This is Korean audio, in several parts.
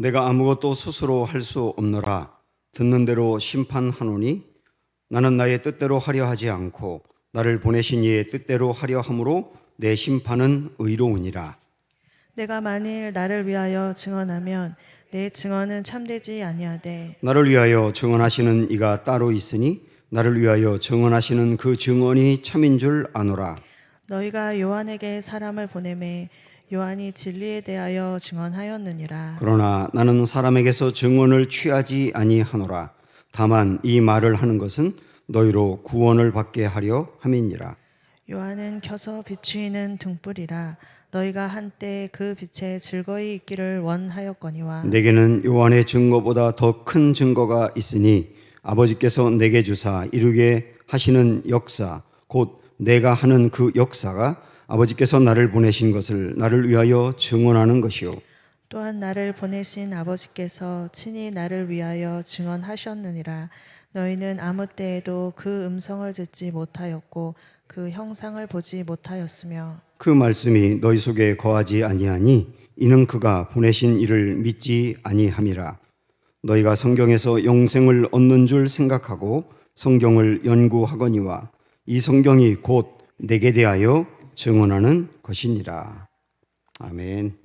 내가 아무것도 스스로 할 수 없노라. 듣는 대로 심판하노니 나는 나의 뜻대로 하려 하지 않고 나를 보내신 이의 뜻대로 하려 함으로 내 심판은 의로우니라. 내가 만일 나를 위하여 증언하면 내 증언은 참되지 아니하되 나를 위하여 증언하시는 이가 따로 있으니 나를 위하여 증언하시는 그 증언이 참인 줄 아노라. 너희가 요한에게 사람을 보내매 요한이 진리에 대하여 증언하였느니라. 그러나 나는 사람에게서 증언을 취하지 아니하노라. 다만 이 말을 하는 것은 너희로 구원을 받게 하려 함이니라. 요한은 켜서 비추이는 등불이라. 너희가 한때 그 빛에 즐거이 있기를 원하였거니와 내게는 요한의 증거보다 더 큰 증거가 있으니 아버지께서 내게 주사 이루게 하시는 역사 곧 내가 하는 그 역사가 아버지께서 나를 보내신 것을 나를 위하여 증언하는 것이요 또한 나를 보내신 아버지께서 친히 나를 위하여 증언하셨느니라. 너희는 아무 때에도 그 음성을 듣지 못하였고 그 형상을 보지 못하였으며 그 말씀이 너희 속에 거하지 아니하니 이는 그가 보내신 이를 믿지 아니함이라. 너희가 성경에서 영생을 얻는 줄 생각하고 성경을 연구하거니와 이 성경이 곧 내게 대하여 증언하는 것이니라. 아멘.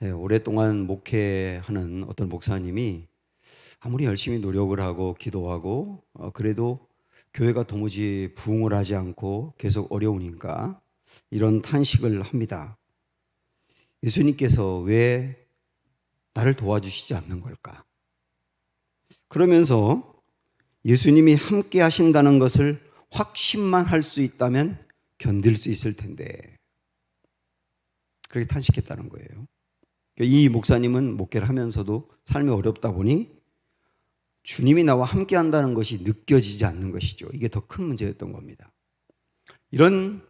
네, 오랫동안 목회하는 어떤 목사님이 아무리 열심히 노력을 하고 기도하고 그래도 교회가 도무지 부흥을 하지 않고 계속 어려우니까 이런 탄식을 합니다. 예수님께서 왜 나를 도와주시지 않는 걸까? 그러면서 예수님이 함께 하신다는 것을 확신만 할 수 있다면 견딜 수 있을 텐데 그렇게 탄식했다는 거예요. 이 목사님은 목회를 하면서도 삶이 어렵다 보니 주님이 나와 함께 한다는 것이 느껴지지 않는 것이죠. 이게 더 큰 문제였던 겁니다. 이런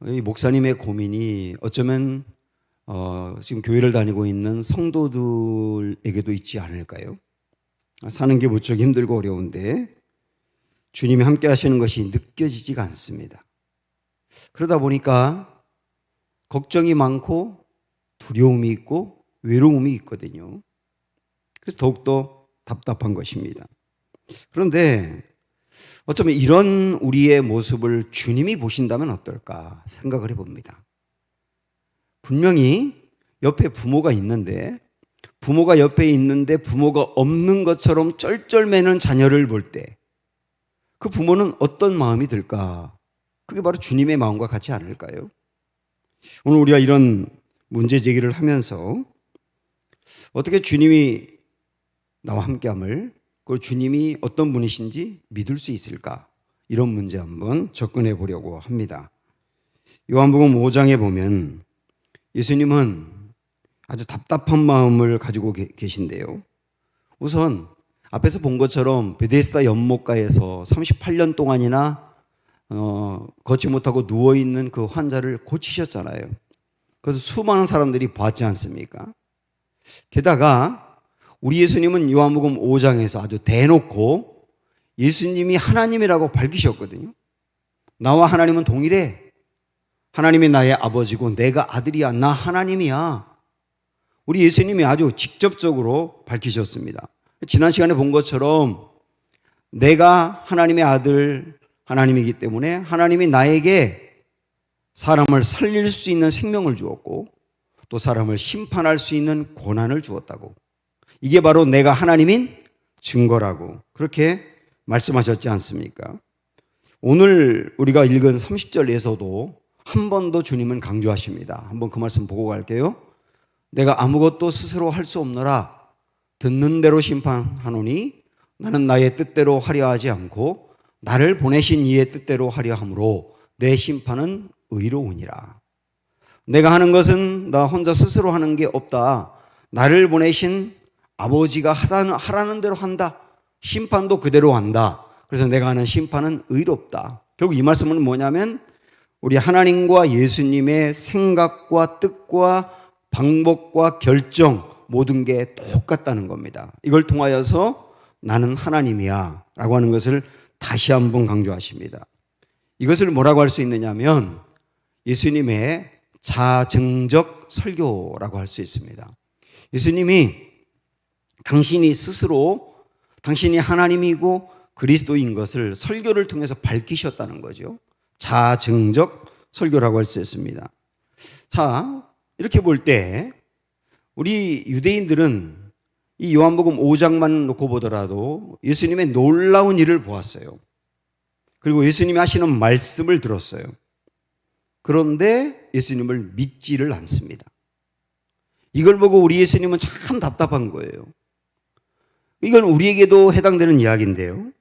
이 목사님의 고민이 어쩌면 지금 교회를 다니고 있는 성도들에게도 있지 않을까요? 사는 게 무척 힘들고 어려운데 주님이 함께 하시는 것이 느껴지지가 않습니다. 그러다 보니까 걱정이 많고 두려움이 있고 외로움이 있거든요. 그래서 더욱더 답답한 것입니다. 그런데 어쩌면 이런 우리의 모습을 주님이 보신다면 어떨까 생각을 해봅니다. 분명히 옆에 부모가 있는데 부모가 옆에 있는데 부모가 없는 것처럼 쩔쩔매는 자녀를 볼 때 그 부모는 어떤 마음이 들까? 그게 바로 주님의 마음과 같지 않을까요? 오늘 우리가 이런 문제 제기를 하면서 어떻게 주님이 나와 함께함을 그리고 주님이 어떤 분이신지 믿을 수 있을까? 이런 문제 한번 접근해 보려고 합니다. 요한복음 5장에 보면 예수님은 아주 답답한 마음을 가지고 계신데요. 우선 앞에서 본 것처럼 베데스다 연못가에서 38년 동안이나 걷지 못하고 누워있는 그 환자를 고치셨잖아요. 그래서 수많은 사람들이 봤지 않습니까? 게다가 우리 예수님은 요한복음 5장에서 아주 대놓고 예수님이 하나님이라고 밝히셨거든요. 나와 하나님은 동일해. 하나님이 나의 아버지고 내가 아들이야. 나 하나님이야. 우리 예수님이 아주 직접적으로 밝히셨습니다. 지난 시간에 본 것처럼 내가 하나님의 아들 하나님이기 때문에 하나님이 나에게 사람을 살릴 수 있는 생명을 주었고 또 사람을 심판할 수 있는 권한을 주었다고. 이게 바로 내가 하나님인 증거라고 그렇게 말씀하셨지 않습니까? 오늘 우리가 읽은 30절에서도 한 번 더 주님은 강조하십니다. 한번 그 말씀 보고 갈게요. 내가 아무것도 스스로 할 수 없노라. 듣는 대로 심판하노니 나는 나의 뜻대로 하려 하지 않고 나를 보내신 이의 뜻대로 하려 함으로 내 심판은 의로우니라. 내가 하는 것은 나 혼자 스스로 하는 게 없다. 나를 보내신 아버지가 하라는 대로 한다. 심판도 그대로 한다. 그래서 내가 하는 심판은 의롭다. 결국 이 말씀은 뭐냐면 우리 하나님과 예수님의 생각과 뜻과 방법과 결정 모든 게 똑같다는 겁니다. 이걸 통하여서 나는 하나님이야 라고 하는 것을 다시 한번 강조하십니다. 이것을 뭐라고 할 수 있느냐면 예수님의 자증적 설교라고 할 수 있습니다. 예수님이 당신이 스스로 당신이 하나님이고 그리스도인 것을 설교를 통해서 밝히셨다는 거죠. 자증적 설교라고 할 수 있습니다. 자, 이렇게 볼 때 우리 유대인들은 이 요한복음 5장만 놓고 보더라도 예수님의 놀라운 일을 보았어요. 그리고 예수님이 하시는 말씀을 들었어요. 그런데 예수님을 믿지를 않습니다. 이걸 보고 우리 예수님은 참 답답한 거예요. 이건 우리에게도 해당되는 이야기인데요.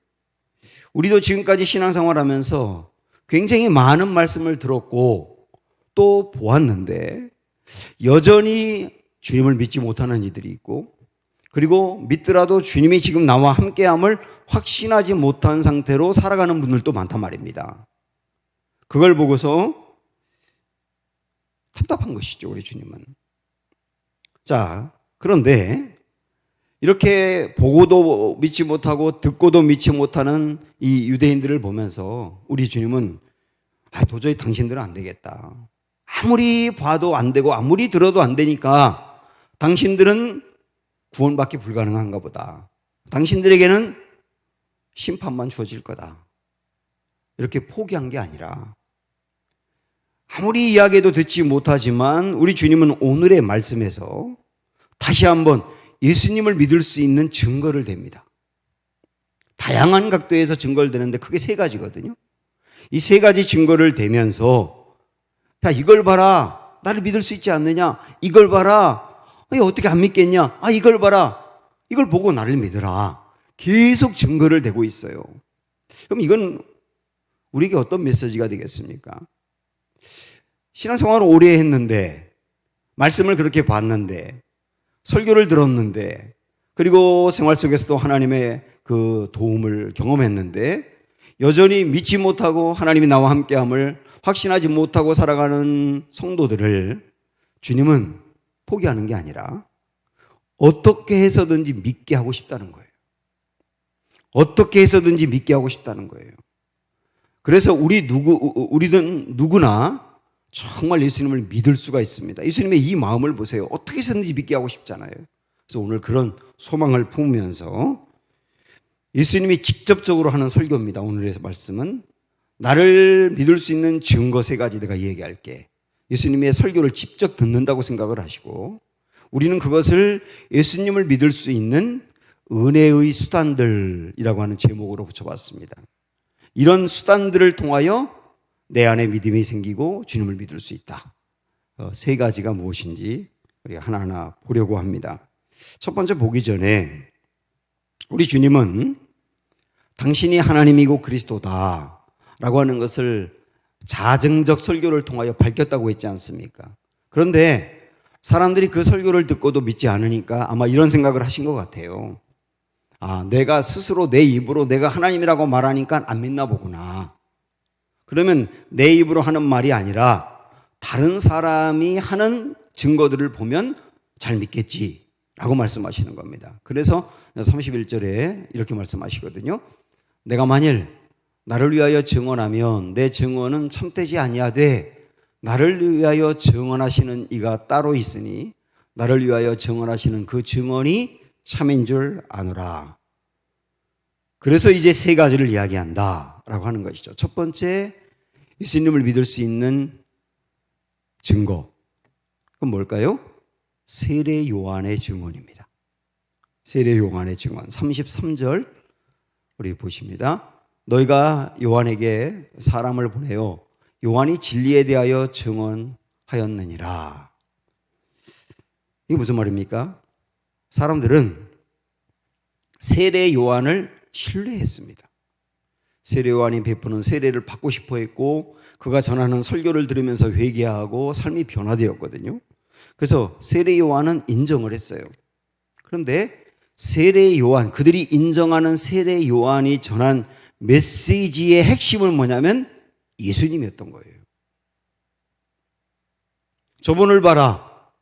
우리도 지금까지 신앙생활하면서 굉장히 많은 말씀을 들었고 또 보았는데 여전히 주님을 믿지 못하는 이들이 있고, 그리고 믿더라도 주님이 지금 나와 함께함을 확신하지 못한 상태로 살아가는 분들도 많단 말입니다. 그걸 보고서 답답한 것이죠, 우리 주님은. 자, 그런데 이렇게 보고도 믿지 못하고 듣고도 믿지 못하는 이 유대인들을 보면서 우리 주님은 도저히 당신들은 안 되겠다. 아무리 봐도 안 되고 아무리 들어도 안 되니까 당신들은 구원받기 불가능한가 보다. 당신들에게는 심판만 주어질 거다. 이렇게 포기한 게 아니라 아무리 이야기해도 듣지 못하지만 우리 주님은 오늘의 말씀에서 다시 한번 예수님을 믿을 수 있는 증거를 댑니다. 다양한 각도에서 증거를 대는데 크게 세 가지거든요. 이 세 가지 증거를 대면서 야, 이걸 봐라. 나를 믿을 수 있지 않느냐. 이걸 봐라. 어떻게 안 믿겠냐. 이걸 봐라. 이걸 보고 나를 믿으라. 계속 증거를 대고 있어요. 그럼 이건 우리에게 어떤 메시지가 되겠습니까? 신앙생활을 오래 했는데, 말씀을 그렇게 봤는데, 설교를 들었는데, 그리고 생활 속에서도 하나님의 그 도움을 경험했는데 여전히 믿지 못하고 하나님이 나와 함께함을 확신하지 못하고 살아가는 성도들을 주님은 포기하는 게 아니라 어떻게 해서든지 믿게 하고 싶다는 거예요. 어떻게 해서든지 믿게 하고 싶다는 거예요. 그래서 우리는 누구나 정말 예수님을 믿을 수가 있습니다. 예수님의 이 마음을 보세요. 어떻게 해서든지 믿게 하고 싶잖아요. 그래서 오늘 그런 소망을 품으면서 예수님이 직접적으로 하는 설교입니다. 오늘의 말씀은 나를 믿을 수 있는 증거 세 가지 내가 얘기할게. 예수님의 설교를 직접 듣는다고 생각을 하시고 우리는 그것을 예수님을 믿을 수 있는 은혜의 수단들이라고 하는 제목으로 붙여봤습니다. 이런 수단들을 통하여 내 안에 믿음이 생기고 주님을 믿을 수 있다. 세 가지가 무엇인지 우리가 하나하나 보려고 합니다. 첫 번째 보기 전에 우리 주님은 당신이 하나님이고 그리스도다 라고 하는 것을 자증적 설교를 통하여 밝혔다고 했지 않습니까? 그런데 사람들이 그 설교를 듣고도 믿지 않으니까 아마 이런 생각을 하신 것 같아요. 내가 스스로 내 입으로 내가 하나님이라고 말하니까 안 믿나 보구나. 그러면 내 입으로 하는 말이 아니라 다른 사람이 하는 증거들을 보면 잘 믿겠지 라고 말씀하시는 겁니다. 그래서 31절에 이렇게 말씀하시거든요. 내가 만일 나를 위하여 증언하면 내 증언은 참되지 아니하되 나를 위하여 증언하시는 이가 따로 있으니 나를 위하여 증언하시는 그 증언이 참인 줄 아노라. 그래서 이제 세 가지를 이야기한다 라고 하는 것이죠. 첫 번째, 예수님을 믿을 수 있는 증거. 그건 뭘까요? 세례 요한의 증언입니다. 세례 요한의 증언. 33절 우리 보십니다. 너희가 요한에게 사람을 보내어 요한이 진리에 대하여 증언하였느니라. 이게 무슨 말입니까? 사람들은 세례 요한을 신뢰했습니다. 세례 요한이 베푸는 세례를 받고 싶어 했고 그가 전하는 설교를 들으면서 회개하고 삶이 변화되었거든요. 그래서 세례 요한은 인정을 했어요. 그런데 세례 요한, 그들이 인정하는 세례 요한이 전한 메시지의 핵심은 뭐냐면 예수님이었던 거예요. 저분을 봐라.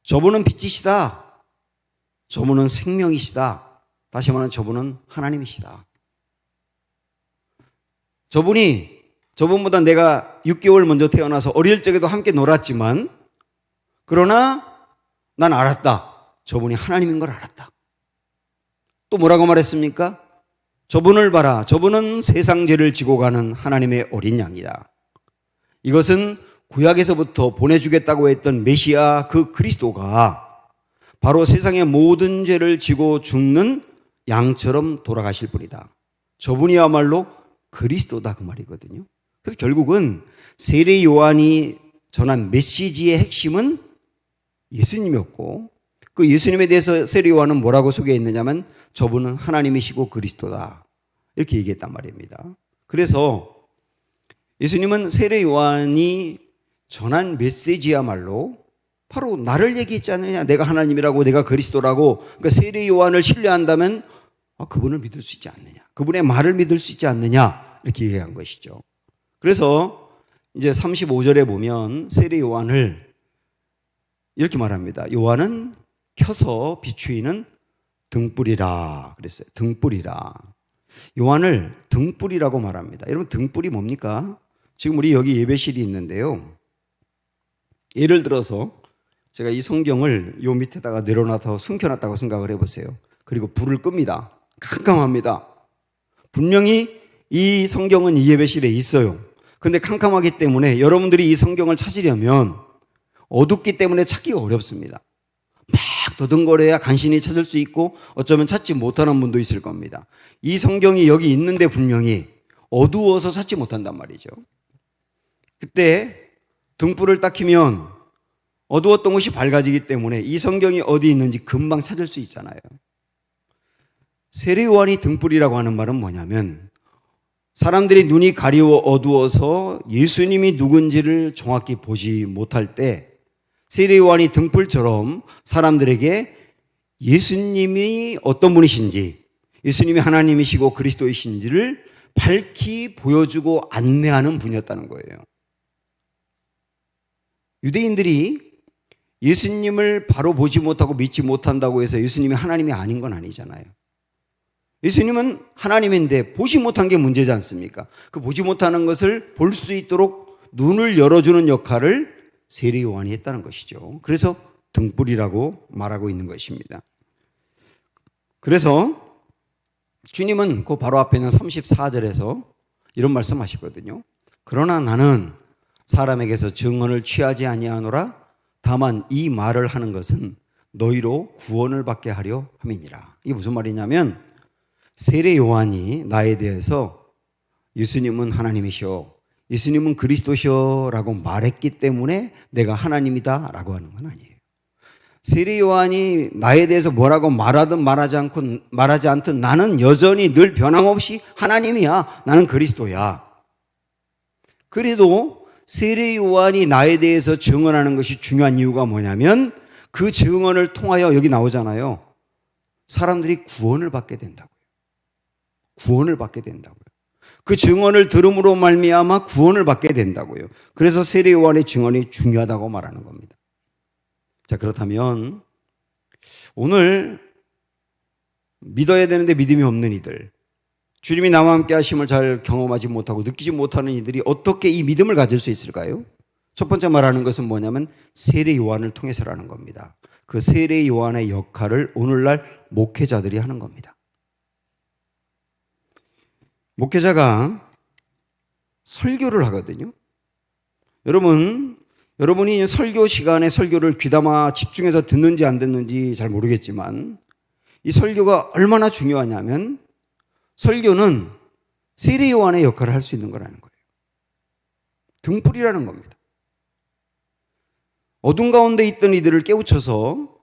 저분은 빛이시다. 저분은 생명이시다. 다시 말하면 저분은 하나님이시다. 저분보다 내가 6개월 먼저 태어나서 어릴 적에도 함께 놀았지만 그러나 난 알았다. 저분이 하나님인 걸 알았다. 또 뭐라고 말했습니까? 저분을 봐라. 저분은 세상 죄를 지고 가는 하나님의 어린 양이다. 이것은 구약에서부터 보내주겠다고 했던 메시아 그 그리스도가 바로 세상의 모든 죄를 지고 죽는 양처럼 돌아가실 분이다. 저분이야말로 그리스도다 그 말이거든요. 그래서 결국은 세례 요한이 전한 메시지의 핵심은 예수님이었고, 그 예수님에 대해서 세례 요한은 뭐라고 소개했느냐면 저분은 하나님이시고 그리스도다 이렇게 얘기했단 말입니다. 그래서 예수님은 세례 요한이 전한 메시지야말로 바로 나를 얘기했지 않느냐. 내가 하나님이라고, 내가 그리스도라고. 그러니까 세례 요한을 신뢰한다면 그분을 믿을 수 있지 않느냐, 그분의 말을 믿을 수 있지 않느냐 이렇게 얘기한 것이죠. 그래서 이제 35절에 보면 세례 요한을 이렇게 말합니다. 요한은 켜서 비추이는 등불이라 그랬어요. 등불이라. 요한을 등불이라고 말합니다. 여러분, 등불이 뭡니까? 지금 우리 여기 예배실이 있는데요. 예를 들어서 제가 이 성경을 요 밑에다가 내려놔서 숨겨놨다고 생각을 해보세요. 그리고 불을 끕니다. 캄캄합니다. 분명히 이 성경은 이 예배실에 있어요. 근데 캄캄하기 때문에 여러분들이 이 성경을 찾으려면 어둡기 때문에 찾기가 어렵습니다. 막 더듬거려야 간신히 찾을 수 있고 어쩌면 찾지 못하는 분도 있을 겁니다. 이 성경이 여기 있는데 분명히 어두워서 찾지 못한단 말이죠. 그때 등불을 딱 켜면 어두웠던 곳이 밝아지기 때문에 이 성경이 어디 있는지 금방 찾을 수 있잖아요. 세례 요한이 등불이라고 하는 말은 뭐냐면 사람들이 눈이 가리워 어두워서 예수님이 누군지를 정확히 보지 못할 때 세례 요한이 등불처럼 사람들에게 예수님이 어떤 분이신지, 예수님이 하나님이시고 그리스도이신지를 밝히 보여주고 안내하는 분이었다는 거예요. 유대인들이 예수님을 바로 보지 못하고 믿지 못한다고 해서 예수님이 하나님이 아닌 건 아니잖아요. 예수님은 하나님인데 보지 못한 게 문제지 않습니까? 그 보지 못하는 것을 볼 수 있도록 눈을 열어주는 역할을 세례 요한이 했다는 것이죠. 그래서 등불이라고 말하고 있는 것입니다. 그래서 주님은 그 바로 앞에 있는 34절에서 이런 말씀하시거든요. 그러나 나는 사람에게서 증언을 취하지 아니하노라. 다만 이 말을 하는 것은 너희로 구원을 받게 하려 함이니라. 이게 무슨 말이냐면 세례 요한이 나에 대해서 예수님은 하나님이시오, 예수님은 그리스도시오 라고 말했기 때문에 내가 하나님이다 라고 하는 건 아니에요. 세례 요한이 나에 대해서 뭐라고 말하든 말하지 않든 나는 여전히 늘 변함없이 하나님이야. 나는 그리스도야. 그래도 세례 요한이 나에 대해서 증언하는 것이 중요한 이유가 뭐냐면 그 증언을 통하여 여기 나오잖아요. 사람들이 구원을 받게 된다고요. 구원을 받게 된다고요. 그 증언을 들음으로 말미암아 구원을 받게 된다고요. 그래서 세례 요한의 증언이 중요하다고 말하는 겁니다. 자, 그렇다면 오늘 믿어야 되는데 믿음이 없는 이들, 주님이 나와 함께 하심을 잘 경험하지 못하고 느끼지 못하는 이들이 어떻게 이 믿음을 가질 수 있을까요? 첫 번째 말하는 것은 뭐냐면 세례 요한을 통해서라는 겁니다. 그 세례 요한의 역할을 오늘날 목회자들이 하는 겁니다. 목회자가 설교를 하거든요. 여러분이 설교 시간에 설교를 귀담아 집중해서 듣는지 안 듣는지 잘 모르겠지만 이 설교가 얼마나 중요하냐면 설교는 세례 요한의 역할을 할 수 있는 거라는 거예요. 등불이라는 겁니다. 어둠 가운데 있던 이들을 깨우쳐서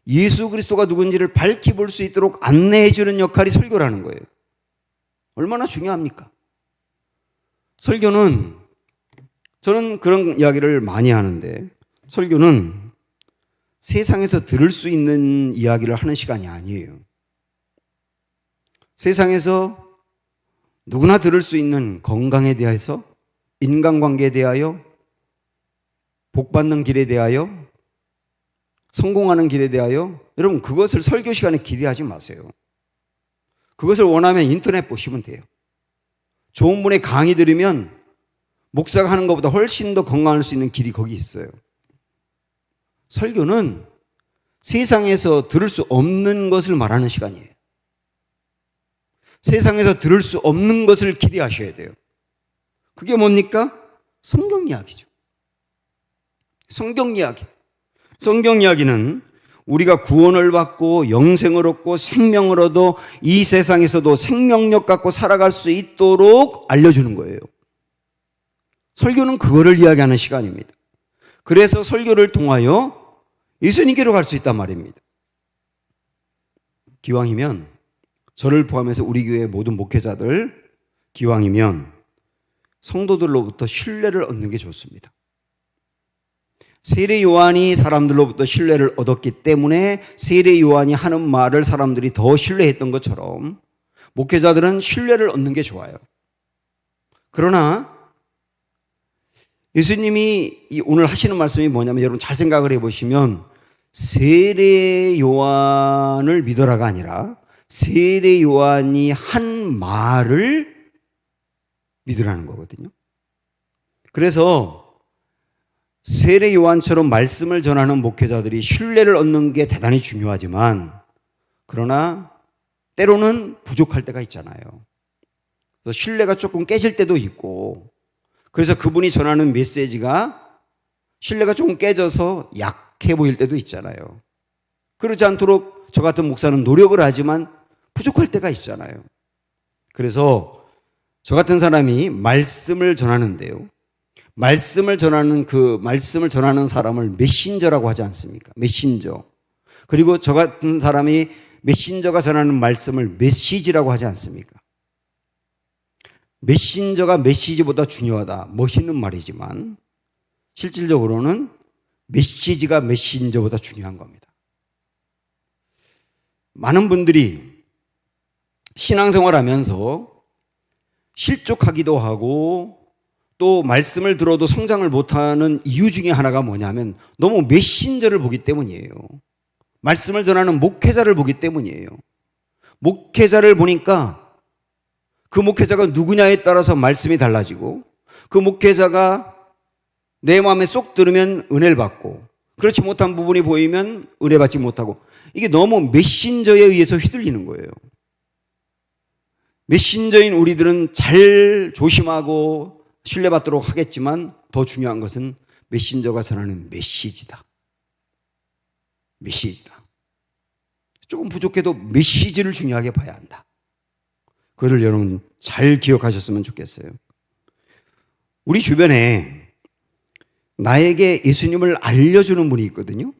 예수 그리스도가 누군지를 밝히 볼 수 있도록 안내해 주는 역할이 설교라는 거예요. 얼마나 중요합니까? 설교는, 저는 그런 이야기를 많이 하는데, 설교는 세상에서 들을 수 있는 이야기를 하는 시간이 아니에요. 세상에서 누구나 들을 수 있는 건강에 대해서, 인간관계에 대하여, 복받는 길에 대하여, 성공하는 길에 대하여, 여러분 그것을 설교 시간에 기대하지 마세요. 그것을 원하면 인터넷 보시면 돼요. 좋은 분의 강의 들으면 목사가 하는 것보다 훨씬 더 건강할 수 있는 길이 거기 있어요. 설교는 세상에서 들을 수 없는 것을 말하는 시간이에요. 세상에서 들을 수 없는 것을 기대하셔야 돼요. 그게 뭡니까? 성경 이야기죠. 성경 이야기. 성경 이야기는 우리가 구원을 받고 영생을 얻고 생명을 얻어 이 세상에서도 생명력 갖고 살아갈 수 있도록 알려주는 거예요. 설교는 그거를 이야기하는 시간입니다. 그래서 설교를 통하여 예수님께로 갈 수 있단 말입니다. 기왕이면 저를 포함해서 우리 교회 모든 목회자들 기왕이면 성도들로부터 신뢰를 얻는 게 좋습니다. 세례 요한이 사람들로부터 신뢰를 얻었기 때문에 세례 요한이 하는 말을 사람들이 더 신뢰했던 것처럼 목회자들은 신뢰를 얻는 게 좋아요. 그러나 예수님이 오늘 하시는 말씀이 뭐냐면 여러분 잘 생각을 해보시면 세례 요한을 믿어라가 아니라 세례 요한이 한 말을 믿으라는 거거든요. 그래서 세례 요한처럼 말씀을 전하는 목회자들이 신뢰를 얻는 게 대단히 중요하지만 그러나 때로는 부족할 때가 있잖아요. 그래서 신뢰가 조금 깨질 때도 있고 그래서 그분이 전하는 메시지가 신뢰가 조금 깨져서 약해 보일 때도 있잖아요. 그러지 않도록 저 같은 목사는 노력을 하지만 부족할 때가 있잖아요. 그래서 저 같은 사람이 말씀을 전하는데요. 말씀을 전하는 사람을 메신저라고 하지 않습니까? 메신저. 그리고 저 같은 사람이 메신저가 전하는 말씀을 메시지라고 하지 않습니까? 메신저가 메시지보다 중요하다. 멋있는 말이지만 실질적으로는 메시지가 메신저보다 중요한 겁니다. 많은 분들이 신앙생활 하면서 실족하기도 하고 또 말씀을 들어도 성장을 못하는 이유 중에 하나가 뭐냐면 너무 메신저를 보기 때문이에요. 말씀을 전하는 목회자를 보기 때문이에요. 목회자를 보니까 그 목회자가 누구냐에 따라서 말씀이 달라지고 그 목회자가 내 마음에 쏙 들으면 은혜를 받고 그렇지 못한 부분이 보이면 은혜 받지 못하고 이게 너무 메신저에 의해서 휘둘리는 거예요. 메신저인 우리들은 잘 조심하고 신뢰받도록 하겠지만 더 중요한 것은 메신저가 전하는 메시지다. 메시지다. 조금 부족해도 메시지를 중요하게 봐야 한다. 그걸 여러분 잘 기억하셨으면 좋겠어요. 우리 주변에 나에게 예수님을 알려주는 분이 있거든요.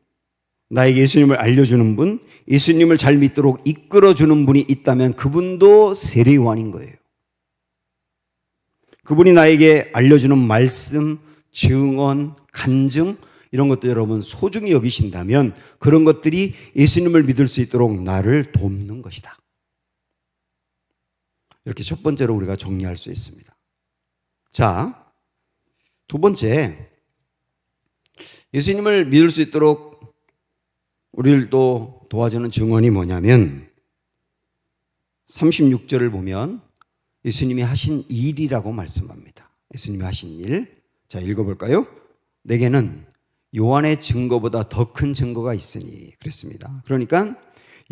나에게 예수님을 알려주는 분, 예수님을 잘 믿도록 이끌어주는 분이 있다면 그분도 세례 요한인 거예요. 그분이 나에게 알려주는 말씀, 증언, 간증 이런 것도 여러분 소중히 여기신다면 그런 것들이 예수님을 믿을 수 있도록 나를 돕는 것이다. 이렇게 첫 번째로 우리가 정리할 수 있습니다. 자, 두 번째, 예수님을 믿을 수 있도록 우리를 또 도와주는 증언이 뭐냐면 36절을 보면 예수님이 하신 일이라고 말씀합니다. 예수님이 하신 일. 자, 읽어볼까요? 내게는 요한의 증거보다 더 큰 증거가 있으니 그랬습니다. 그러니까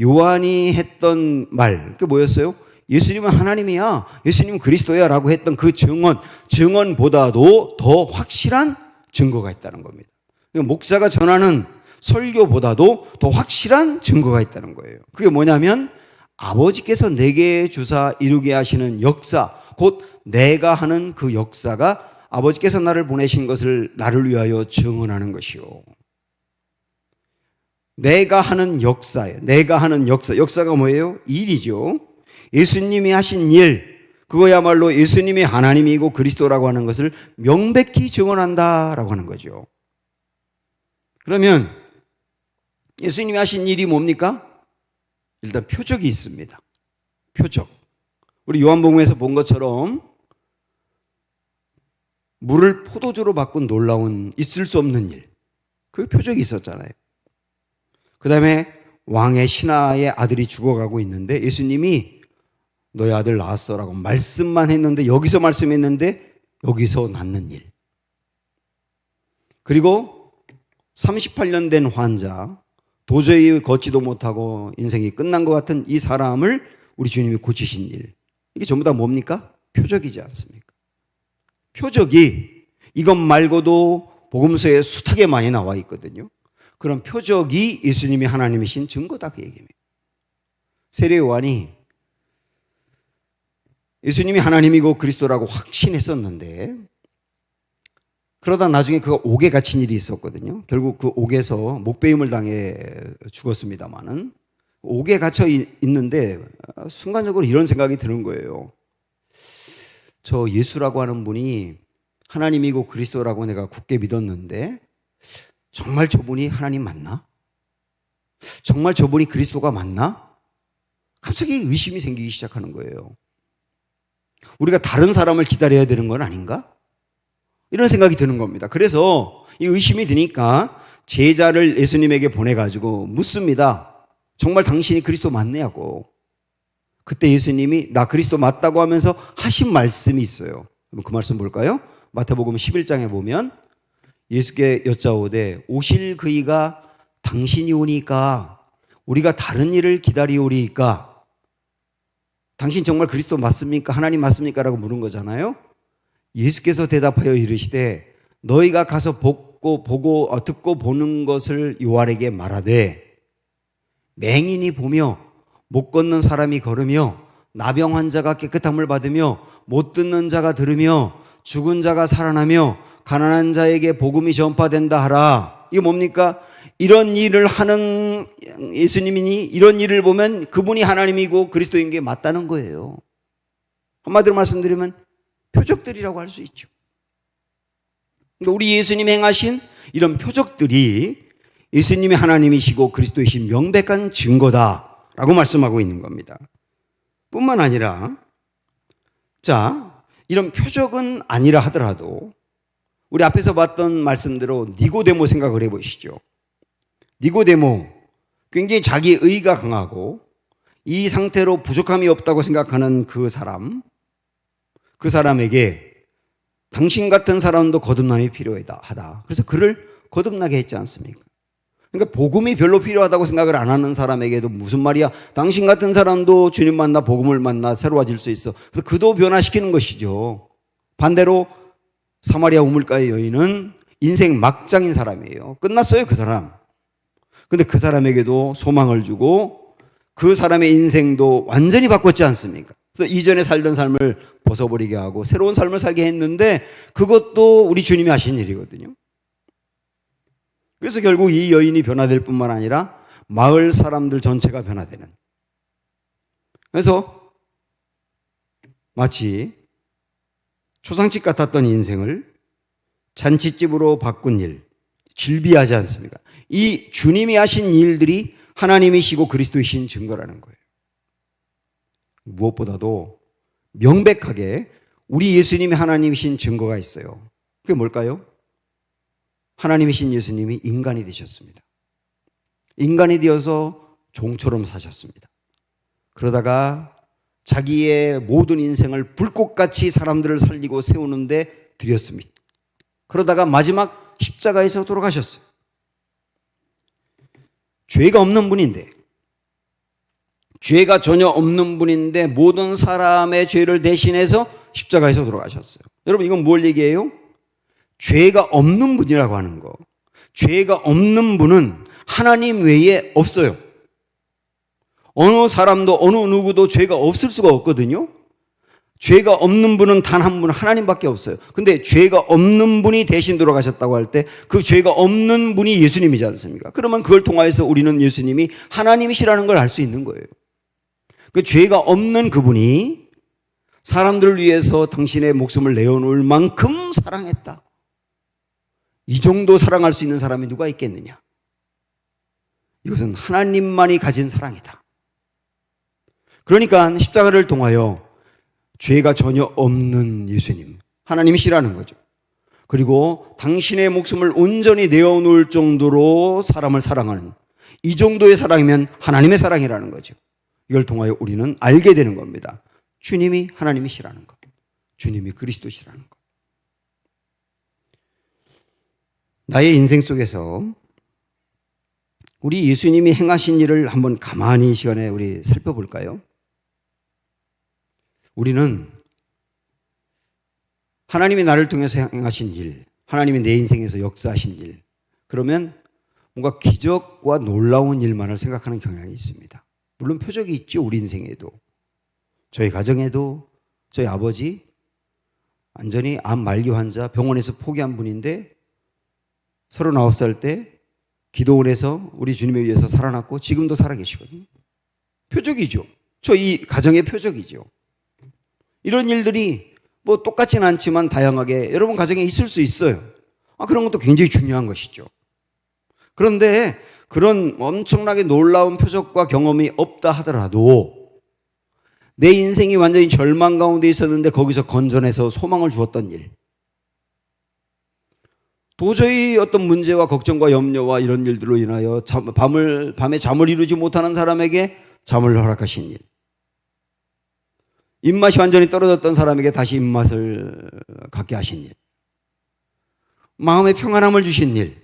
요한이 했던 말, 그게 뭐였어요? 예수님은 하나님이야, 예수님은 그리스도야 라고 했던 그 증언보다도 더 확실한 증거가 있다는 겁니다. 그러니까 목사가 전하는 설교보다도 더 확실한 증거가 있다는 거예요. 그게 뭐냐면 아버지께서 내게 주사 이루게 하시는 역사, 곧 내가 하는 그 역사가 아버지께서 나를 보내신 것을 나를 위하여 증언하는 것이요. 내가 하는 역사예요. 내가 하는 역사. 역사가 뭐예요? 일이죠. 예수님이 하신 일, 그거야말로 예수님이 하나님이고 그리스도라고 하는 것을 명백히 증언한다라고 하는 거죠. 그러면 예수님이 하신 일이 뭡니까? 일단 표적이 있습니다. 표적. 우리 요한복음에서 본 것처럼 물을 포도주로 바꾼 놀라운 있을 수 없는 일. 그 표적이 있었잖아요. 그 다음에 왕의 신하의 아들이 죽어가고 있는데 예수님이 너의 아들 낳았어라고 말씀만 했는데 여기서 말씀했는데 여기서 낳는 일. 그리고 38년 된 환자, 도저히 걷지도 못하고 인생이 끝난 것 같은 이 사람을 우리 주님이 고치신 일, 이게 전부 다 뭡니까? 표적이지 않습니까? 표적이 이것 말고도 복음서에 숱하게 많이 나와 있거든요. 그런 표적이 예수님이 하나님이신 증거다, 그 얘기입니다. 세례 요한이 예수님이 하나님이고 그리스도라고 확신했었는데, 그러다 나중에 그가 옥에 갇힌 일이 있었거든요. 결국 그 옥에서 목베임을 당해 죽었습니다마는, 옥에 갇혀 있는데 순간적으로 이런 생각이 드는 거예요. 저 예수라고 하는 분이 하나님이고 그리스도라고 내가 굳게 믿었는데 정말 저분이 하나님 맞나? 정말 저분이 그리스도가 맞나? 갑자기 의심이 생기기 시작하는 거예요. 우리가 다른 사람을 기다려야 되는 건 아닌가? 이런 생각이 드는 겁니다. 그래서 이 의심이 드니까 제자를 예수님에게 보내가지고 묻습니다. 정말 당신이 그리스도 맞냐고. 그때 예수님이 나 그리스도 맞다고 하면서 하신 말씀이 있어요. 그 말씀 볼까요? 마태복음 11장에 보면 예수께 여짜오되 오실 그이가 당신이 오니까 우리가 다른 일을 기다리오리까. 당신 정말 그리스도 맞습니까? 하나님 맞습니까? 라고 물은 거잖아요. 예수께서 대답하여 이르시되 너희가 가서 듣고 보는 것을 요한에게 말하되 맹인이 보며 못 걷는 사람이 걸으며 나병 환자가 깨끗함을 받으며 못 듣는 자가 들으며 죽은 자가 살아나며 가난한 자에게 복음이 전파된다 하라. 이게 뭡니까? 이런 일을 하는 예수님이니 이런 일을 보면 그분이 하나님이고 그리스도인 게 맞다는 거예요. 한마디로 말씀드리면 표적들이라고 할 수 있죠. 우리 예수님이 행하신 이런 표적들이 예수님이 하나님이시고 그리스도이신 명백한 증거다라고 말씀하고 있는 겁니다. 뿐만 아니라 이런 표적은 아니라 하더라도 우리 앞에서 봤던 말씀대로 니고데모 생각을 해보시죠. 니고데모, 굉장히 자기 의가 강하고 이 상태로 부족함이 없다고 생각하는 그 사람에게 당신 같은 사람도 거듭남이 필요하다. 그래서 그를 거듭나게 했지 않습니까? 그러니까 복음이 별로 필요하다고 생각을 안 하는 사람에게도 무슨 말이야? 당신 같은 사람도 주님 만나 복음을 만나 새로워질 수 있어. 그래서 그도 변화시키는 것이죠. 반대로 사마리아 우물가의 여인은 인생 막장인 사람이에요. 끝났어요, 그 사람. 근데 그 사람에게도 소망을 주고 그 사람의 인생도 완전히 바꿨지 않습니까? 그래서 이전에 살던 삶을 벗어버리게 하고 새로운 삶을 살게 했는데 그것도 우리 주님이 하신 일이거든요. 그래서 결국 이 여인이 변화될 뿐만 아니라 마을 사람들 전체가 변화되는. 그래서 마치 초상집 같았던 인생을 잔치집으로 바꾼 일, 질비하지 않습니까? 이 주님이 하신 일들이 하나님이시고 그리스도이신 증거라는 거예요. 무엇보다도 명백하게 우리 예수님이 하나님이신 증거가 있어요. 그게 뭘까요? 하나님이신 예수님이 인간이 되셨습니다. 인간이 되어서 종처럼 사셨습니다. 그러다가 자기의 모든 인생을 불꽃같이 사람들을 살리고 세우는데 드렸습니다. 그러다가 마지막 십자가에서 돌아가셨어요. 죄가 없는 분인데, 죄가 전혀 없는 분인데 모든 사람의 죄를 대신해서 십자가에서 돌아가셨어요. 여러분, 이건 뭘 얘기해요? 죄가 없는 분이라고 하는 거. 죄가 없는 분은 하나님 외에 없어요. 어느 사람도 어느 누구도 죄가 없을 수가 없거든요. 죄가 없는 분은 단 한 분, 하나님밖에 없어요. 근데 죄가 없는 분이 대신 돌아가셨다고 할 때 그 죄가 없는 분이 예수님이지 않습니까? 그러면 그걸 통하여서 우리는 예수님이 하나님이시라는 걸 알 수 있는 거예요. 그 죄가 없는 그분이 사람들을 위해서 당신의 목숨을 내어놓을 만큼 사랑했다. 이 정도 사랑할 수 있는 사람이 누가 있겠느냐? 이것은 하나님만이 가진 사랑이다. 그러니까 십자가를 통하여 죄가 전혀 없는 예수님, 하나님이시라는 거죠. 그리고 당신의 목숨을 온전히 내어놓을 정도로 사람을 사랑하는 이 정도의 사랑이면 하나님의 사랑이라는 거죠. 이걸 통하여 우리는 알게 되는 겁니다. 주님이 하나님이시라는 것, 주님이 그리스도시라는 것. 나의 인생 속에서 우리 예수님이 행하신 일을 한번 가만히 이 시간에 우리 살펴볼까요? 우리는 하나님이 나를 통해서 행하신 일, 하나님이 내 인생에서 역사하신 일, 그러면 뭔가 기적과 놀라운 일만을 생각하는 경향이 있습니다. 물론 표적이 있죠. 우리 인생에도. 저희 가정에도 저희 아버지 완전히 암 말기 환자 병원에서 포기한 분인데 39살 때 기도원에서 우리 주님에 의해서 살아났고 지금도 살아계시거든요. 표적이죠. 저희 가정의 표적이죠. 이런 일들이 뭐 똑같지는 않지만 다양하게 여러분 가정에 있을 수 있어요. 그런 것도 굉장히 중요한 것이죠. 그런데 그런 엄청나게 놀라운 표적과 경험이 없다 하더라도 내 인생이 완전히 절망 가운데 있었는데 거기서 건져내서 소망을 주었던 일, 도저히 어떤 문제와 걱정과 염려와 이런 일들로 인하여 밤에 잠을 이루지 못하는 사람에게 잠을 허락하신 일, 입맛이 완전히 떨어졌던 사람에게 다시 입맛을 갖게 하신 일, 마음의 평안함을 주신 일,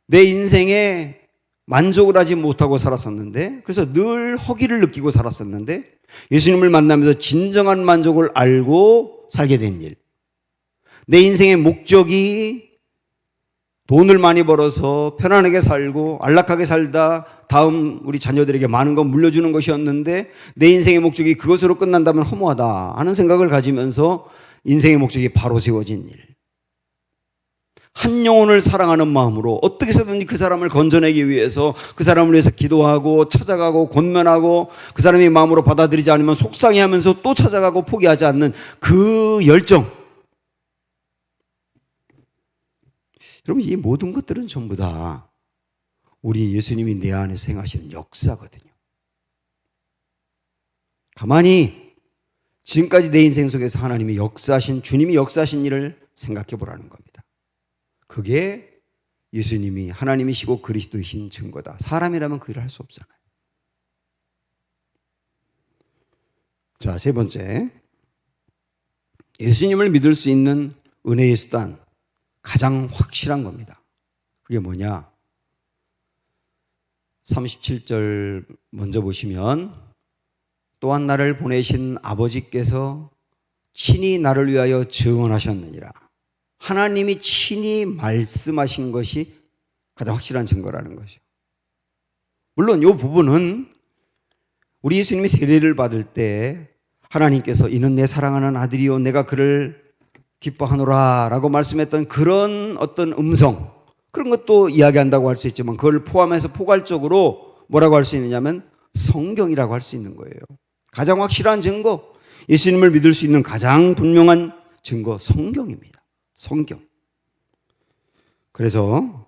내 인생에 만족을 하지 못하고 살았었는데 그래서 늘 허기를 느끼고 살았었는데 예수님을 만나면서 진정한 만족을 알고 살게 된 일, 내 인생의 목적이 돈을 많이 벌어서 편안하게 살고 안락하게 살다 다음 우리 자녀들에게 많은 건 물려주는 것이었는데 내 인생의 목적이 그것으로 끝난다면 허무하다 하는 생각을 가지면서 인생의 목적이 바로 세워진 일, 한 영혼을 사랑하는 마음으로 어떻게 해서든지 그 사람을 건져내기 위해서 그 사람을 위해서 기도하고 찾아가고 권면하고 그 사람이 마음으로 받아들이지 않으면 속상해하면서 또 찾아가고 포기하지 않는 그 열정. 여러분, 이 모든 것들은 전부 다 우리 예수님이 내 안에서 행하시는 역사거든요. 가만히 지금까지 내 인생 속에서 하나님이 역사하신, 주님이 역사하신 일을 생각해 보라는 겁니다. 그게 예수님이 하나님이시고 그리스도이신 증거다. 사람이라면 그 일을 할 수 없잖아요. 자, 세 번째, 예수님을 믿을 수 있는 은혜의 수단, 가장 확실한 겁니다. 그게 뭐냐? 37절 먼저 보시면 또한 나를 보내신 아버지께서 친히 나를 위하여 증언하셨느니라. 하나님이 친히 말씀하신 것이 가장 확실한 증거라는 것이죠. 물론 이 부분은 우리 예수님이 세례를 받을 때 하나님께서 이는 내 사랑하는 아들이요 내가 그를 기뻐하노라 라고 말씀했던 그런 어떤 음성, 그런 것도 이야기한다고 할 수 있지만 그걸 포함해서 포괄적으로 뭐라고 할 수 있느냐면 성경이라고 할 수 있는 거예요. 가장 확실한 증거, 예수님을 믿을 수 있는 가장 분명한 증거, 성경입니다. 성경. 그래서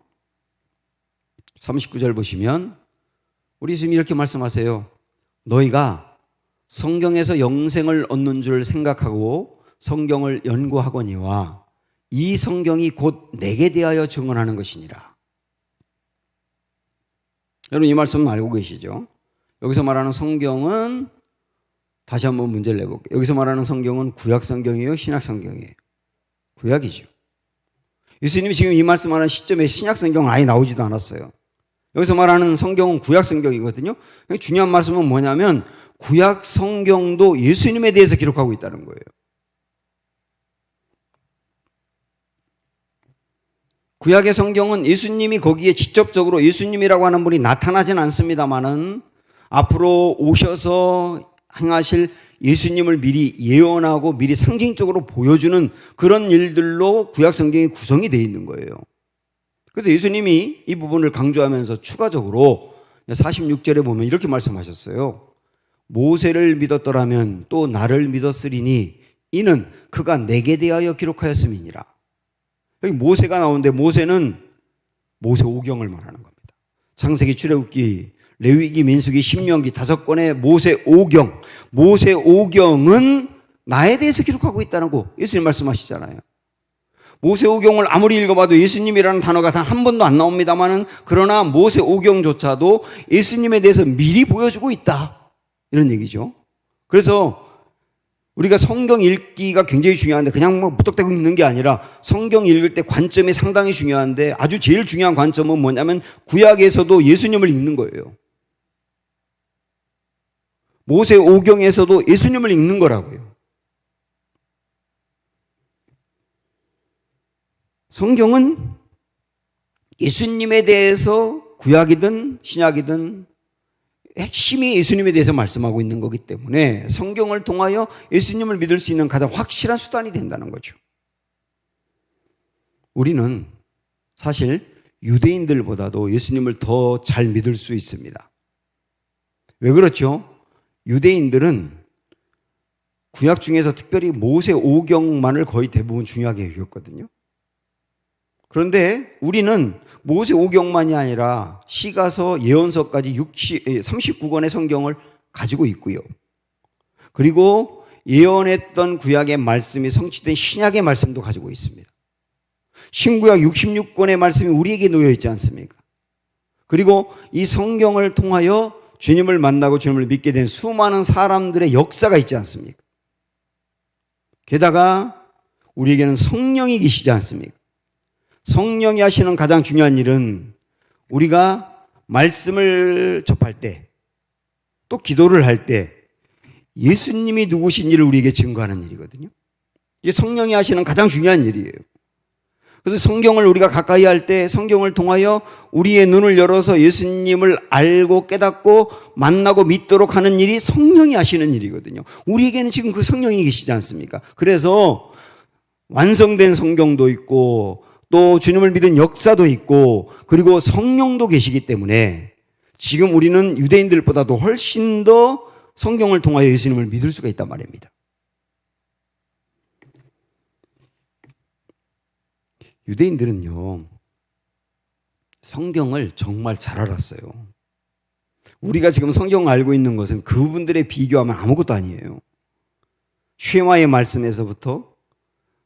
39절 보시면 우리 예수님이 이렇게 말씀하세요. 너희가 성경에서 영생을 얻는 줄 생각하고 성경을 연구하거니와 이 성경이 곧 내게 대하여 증언하는 것이니라. 여러분 이 말씀은 알고 계시죠? 여기서 말하는 성경은 다시 한번 문제를 내볼게요. 여기서 말하는 성경은 구약 성경이에요? 신약 성경이에요? 구약이죠. 예수님이 지금 이 말씀하는 시점에 신약 성경은 아예 나오지도 않았어요. 여기서 말하는 성경은 구약 성경이거든요. 중요한 말씀은 뭐냐면 구약 성경도 예수님에 대해서 기록하고 있다는 거예요. 구약의 성경은 예수님이 거기에 직접적으로 예수님이라고 하는 분이 나타나진 않습니다만은 앞으로 오셔서 행하실 예수님을 미리 예언하고 미리 상징적으로 보여주는 그런 일들로 구약 성경이 구성이 되어 있는 거예요. 그래서 예수님이 이 부분을 강조하면서 추가적으로 46절에 보면 이렇게 말씀하셨어요. 모세를 믿었더라면 또 나를 믿었으리니 이는 그가 내게 대하여 기록하였음이니라. 여기 모세가 나오는데 모세는 모세 오경을 말하는 겁니다. 창세기, 출애굽기, 레위기, 민수기, 신명기 5권의 모세 오경. 모세 오경은 나에 대해서 기록하고 있다는 거 예수님 말씀하시잖아요. 모세 오경을 아무리 읽어봐도 예수님이라는 단어가 단 한 번도 안 나옵니다만은 그러나 모세 오경조차도 예수님에 대해서 미리 보여주고 있다. 이런 얘기죠. 그래서 우리가 성경 읽기가 굉장히 중요한데 그냥 뭐 무턱대고 읽는 게 아니라 성경 읽을 때 관점이 상당히 중요한데 아주 제일 중요한 관점은 뭐냐면 구약에서도 예수님을 읽는 거예요. 모세오경에서도 예수님을 읽는 거라고요. 성경은 예수님에 대해서 구약이든 신약이든 핵심이 예수님에 대해서 말씀하고 있는 거기 때문에 성경을 통하여 예수님을 믿을 수 있는 가장 확실한 수단이 된다는 거죠. 우리는 사실 유대인들보다도 예수님을 더 잘 믿을 수 있습니다. 왜 그렇죠? 유대인들은 구약 중에서 특별히 모세오경만을 거의 대부분 중요하게 여겼거든요. 그런데 우리는 모세오경만이 아니라 시가서, 예언서까지 39권의 성경을 가지고 있고요. 그리고 예언했던 구약의 말씀이 성취된 신약의 말씀도 가지고 있습니다. 신구약 66권의 말씀이 우리에게 놓여 있지 않습니까? 그리고 이 성경을 통하여 주님을 만나고 주님을 믿게 된 수많은 사람들의 역사가 있지 않습니까? 게다가 우리에게는 성령이 계시지 않습니까? 성령이 하시는 가장 중요한 일은 우리가 말씀을 접할 때, 또 기도를 할 때 예수님이 누구신지를 우리에게 증거하는 일이거든요. 이게 성령이 하시는 가장 중요한 일이에요. 그래서 성경을 우리가 가까이 할 때 성경을 통하여 우리의 눈을 열어서 예수님을 알고 깨닫고 만나고 믿도록 하는 일이 성령이 하시는 일이거든요. 우리에게는 지금 그 성령이 계시지 않습니까? 그래서 완성된 성경도 있고 또 주님을 믿은 역사도 있고 그리고 성령도 계시기 때문에 지금 우리는 유대인들보다도 훨씬 더 성경을 통하여 예수님을 믿을 수가 있단 말입니다. 유대인들은요, 성경을 정말 잘 알았어요. 우리가 지금 성경을 알고 있는 것은 그분들에 비교하면 아무것도 아니에요. 쉐마의 말씀에서부터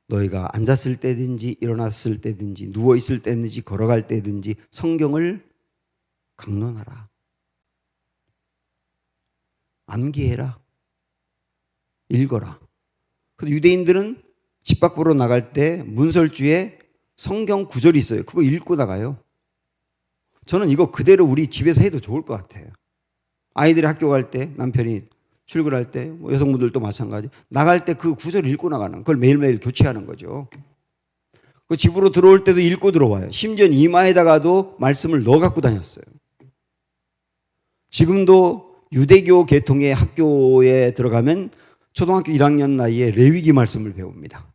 너희가 앉았을 때든지 일어났을 때든지 누워있을 때든지 걸어갈 때든지 성경을 강론하라. 암기해라. 읽어라. 그래서 유대인들은 집 밖으로 나갈 때 문설주에 성경 구절이 있어요. 그거 읽고 나가요. 저는 이거 그대로 우리 집에서 해도 좋을 것 같아요. 아이들이 학교 갈 때, 남편이 출근할 때, 여성분들도 마찬가지. 나갈 때 그 구절 읽고 나가는, 그걸 매일매일 교체하는 거죠. 그 집으로 들어올 때도 읽고 들어와요. 심지어 이마에다가도 말씀을 넣어 갖고 다녔어요. 지금도 유대교 계통의 학교에 들어가면 초등학교 1학년 나이에 레위기 말씀을 배웁니다.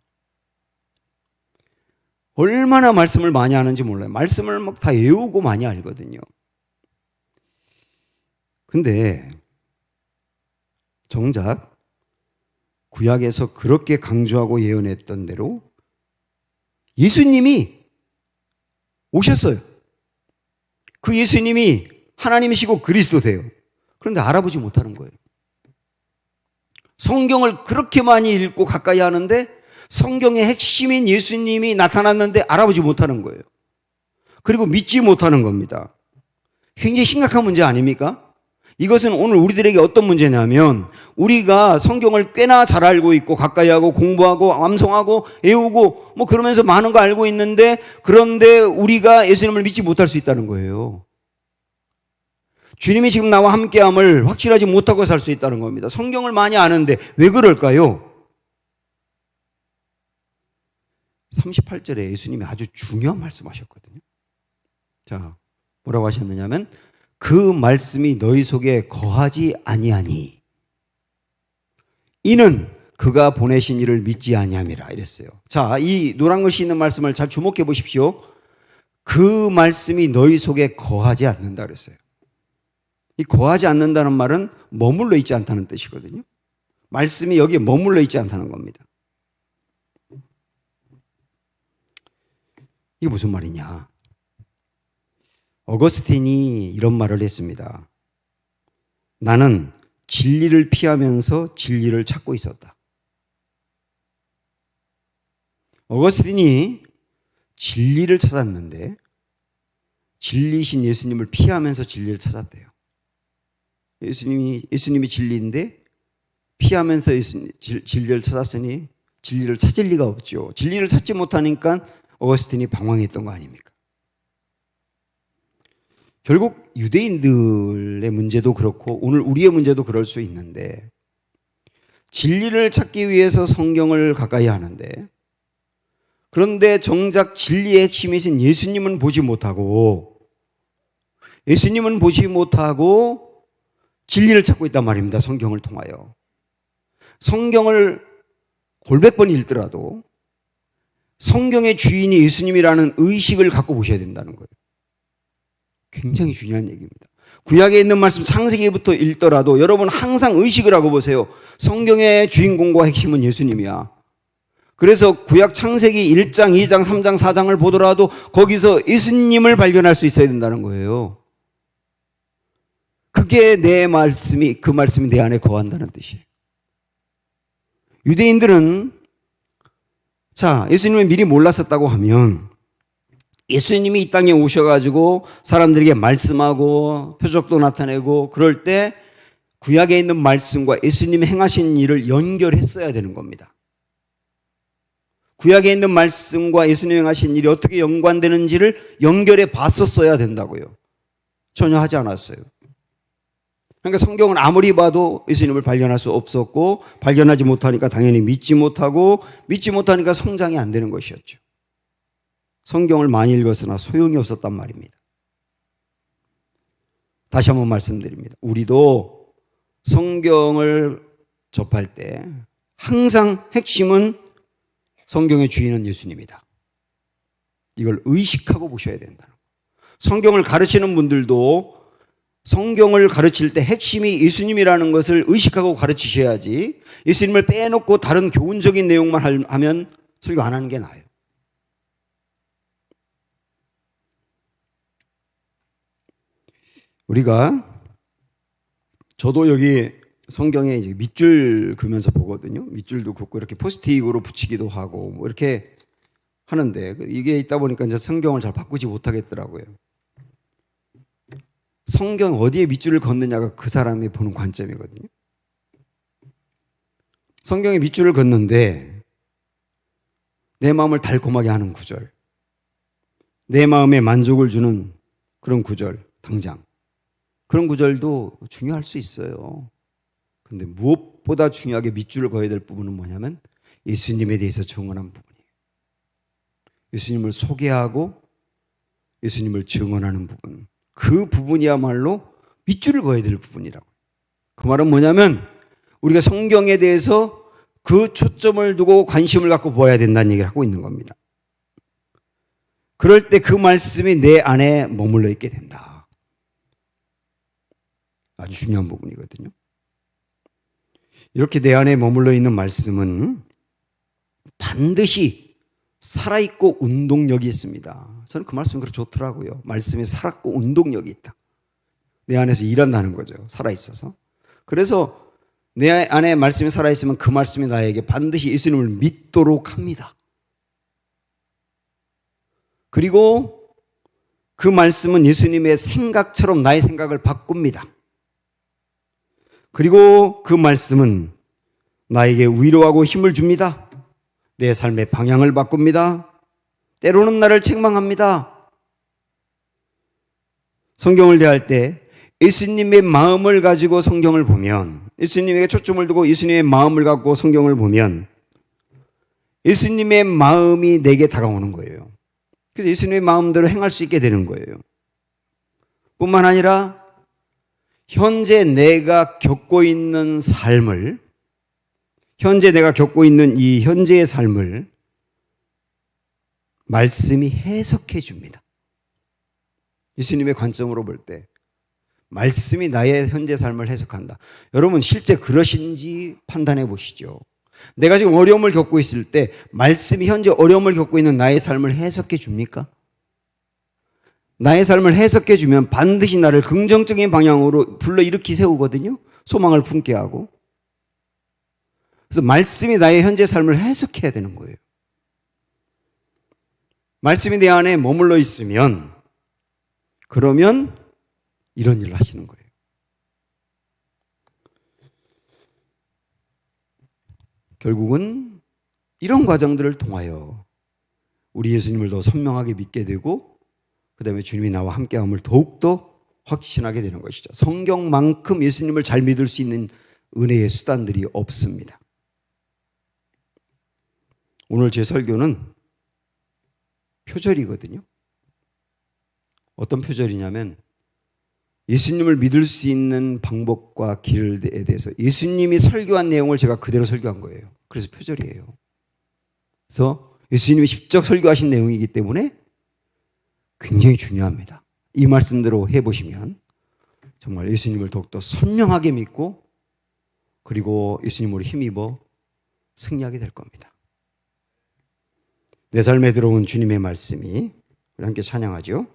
얼마나 말씀을 많이 하는지 몰라요. 말씀을 막 다 외우고 많이 알거든요. 근데 정작 구약에서 그렇게 강조하고 예언했던 대로 예수님이 오셨어요. 그 예수님이 하나님이시고 그리스도세요. 그런데 알아보지 못하는 거예요. 성경을 그렇게 많이 읽고 가까이 하는데 성경의 핵심인 예수님이 나타났는데 알아보지 못하는 거예요. 그리고 믿지 못하는 겁니다. 굉장히 심각한 문제 아닙니까? 이것은 오늘 우리들에게 어떤 문제냐면 우리가 성경을 꽤나 잘 알고 있고 가까이 하고 공부하고 암송하고 외우고 뭐 그러면서 많은 거 알고 있는데 그런데 우리가 예수님을 믿지 못할 수 있다는 거예요. 주님이 지금 나와 함께함을 확실하지 못하고 살 수 있다는 겁니다. 성경을 많이 아는데 왜 그럴까요? 38절에 예수님이 아주 중요한 말씀하셨거든요. 자, 뭐라고 하셨느냐면 그 말씀이 너희 속에 거하지 아니하니 이는 그가 보내신 이를 믿지 아니함이라 이랬어요. 자, 이 노란 글씨 있는 말씀을 잘 주목해 보십시오. 그 말씀이 너희 속에 거하지 않는다 그랬어요. 이 거하지 않는다는 말은 머물러 있지 않다는 뜻이거든요. 말씀이 여기에 머물러 있지 않다는 겁니다. 이게 무슨 말이냐? 어거스틴이 이런 말을 했습니다. 나는 진리를 피하면서 진리를 찾고 있었다. 어거스틴이 진리를 찾았는데 진리신 예수님을 피하면서 진리를 찾았대요. 예수님이 진리인데 피하면서 진리를 찾았으니 진리를 찾을 리가 없죠. 진리를 찾지 못하니까 어거스틴이 방황했던 거 아닙니까? 결국 유대인들의 문제도 그렇고 오늘 우리의 문제도 그럴 수 있는데, 진리를 찾기 위해서 성경을 가까이 하는데, 그런데 정작 진리의 핵심이신 예수님은 보지 못하고 진리를 찾고 있단 말입니다. 성경을 통하여. 성경을 골백 번 읽더라도 성경의 주인이 예수님이라는 의식을 갖고 보셔야 된다는 거예요. 굉장히 중요한 얘기입니다. 구약에 있는 말씀 창세기부터 읽더라도 여러분 항상 의식을 하고 보세요. 성경의 주인공과 핵심은 예수님이야. 그래서 구약 창세기 1장, 2장, 3장, 4장을 보더라도 거기서 예수님을 발견할 수 있어야 된다는 거예요. 그게 그 말씀이 내 안에 거한다는 뜻이에요. 유대인들은 예수님을 미리 몰랐었다고 하면 예수님이 이 땅에 오셔가지고 사람들에게 말씀하고 표적도 나타내고 그럴 때 구약에 있는 말씀과 예수님이 행하신 일을 연결했어야 되는 겁니다. 구약에 있는 말씀과 예수님이 행하신 일이 어떻게 연관되는지를 연결해 봤었어야 된다고요. 전혀 하지 않았어요. 그러니까 성경은 아무리 봐도 예수님을 발견할 수 없었고, 발견하지 못하니까 당연히 믿지 못하니까 성장이 안 되는 것이었죠. 성경을 많이 읽었으나 소용이 없었단 말입니다. 다시 한번 말씀드립니다. 우리도 성경을 접할 때 항상 핵심은 성경의 주인은 예수님이다. 이걸 의식하고 보셔야 된다. 성경을 가르치는 분들도 성경을 가르칠 때 핵심이 예수님이라는 것을 의식하고 가르치셔야지, 예수님을 빼놓고 다른 교훈적인 내용만 하면 설교 안 하는 게 나아요. 저도 여기 성경에 밑줄 그면서 보거든요. 밑줄도 긋고 이렇게 포스트잇으로 붙이기도 하고 뭐 이렇게 하는데, 이게 있다 보니까 이제 성경을 잘 바꾸지 못하겠더라고요. 성경 어디에 밑줄을 걷느냐가 그 사람이 보는 관점이거든요. 성경에 밑줄을 걷는데 내 마음을 달콤하게 하는 구절, 내 마음에 만족을 주는 그런 구절, 당장 그런 구절도 중요할 수 있어요. 근데 무엇보다 중요하게 밑줄을 그어야 될 부분은 뭐냐면 예수님에 대해서 증언한 부분이에요. 예수님을 소개하고 예수님을 증언하는 부분, 그 부분이야말로 밑줄을 그어야 될 부분이라고. 그 말은 뭐냐면 우리가 성경에 대해서 그 초점을 두고 관심을 갖고 보아야 된다는 얘기를 하고 있는 겁니다. 그럴 때 그 말씀이 내 안에 머물러 있게 된다. 아주 중요한 부분이거든요. 이렇게 내 안에 머물러 있는 말씀은 반드시 살아있고 운동력이 있습니다. 저는 그 말씀이 그렇게 좋더라고요. 말씀이 살았고 운동력이 있다. 내 안에서 일한다는 거죠. 살아있어서. 그래서 내 안에 말씀이 살아있으면 그 말씀이 나에게 반드시 예수님을 믿도록 합니다. 그리고 그 말씀은 예수님의 생각처럼 나의 생각을 바꿉니다. 그리고 그 말씀은 나에게 위로하고 힘을 줍니다. 내 삶의 방향을 바꿉니다. 때로는 나를 책망합니다. 성경을 대할 때 예수님의 마음을 가지고 성경을 보면, 예수님에게 초점을 두고 예수님의 마음을 갖고 성경을 보면 예수님의 마음이 내게 다가오는 거예요. 그래서 예수님의 마음대로 행할 수 있게 되는 거예요. 뿐만 아니라 현재 내가 겪고 있는 삶을, 현재 내가 겪고 있는 이 현재의 삶을 말씀이 해석해 줍니다. 예수님의 관점으로 볼 때 말씀이 나의 현재 삶을 해석한다. 여러분 실제 그러신지 판단해 보시죠. 내가 지금 어려움을 겪고 있을 때 말씀이 현재 어려움을 겪고 있는 나의 삶을 해석해 줍니까? 나의 삶을 해석해 주면 반드시 나를 긍정적인 방향으로 불러일으키 세우거든요. 소망을 품게 하고. 그래서 말씀이 나의 현재 삶을 해석해야 되는 거예요. 말씀이 내 안에 머물러 있으면, 그러면 이런 일을 하시는 거예요. 결국은 이런 과정들을 통하여 우리 예수님을 더 선명하게 믿게 되고 그 다음에 주님이 나와 함께함을 더욱더 확신하게 되는 것이죠. 성경만큼 예수님을 잘 믿을 수 있는 은혜의 수단들이 없습니다. 오늘 제 설교는 표절이거든요. 어떤 표절이냐면 예수님을 믿을 수 있는 방법과 길에 대해서 예수님이 설교한 내용을 제가 그대로 설교한 거예요. 그래서 표절이에요. 그래서 예수님이 직접 설교하신 내용이기 때문에 굉장히 중요합니다. 이 말씀대로 해보시면 정말 예수님을 더욱더 선명하게 믿고 그리고 예수님으로 힘입어 승리하게 될 겁니다. 내 삶에 들어온 주님의 말씀이 우리 함께 찬양하죠.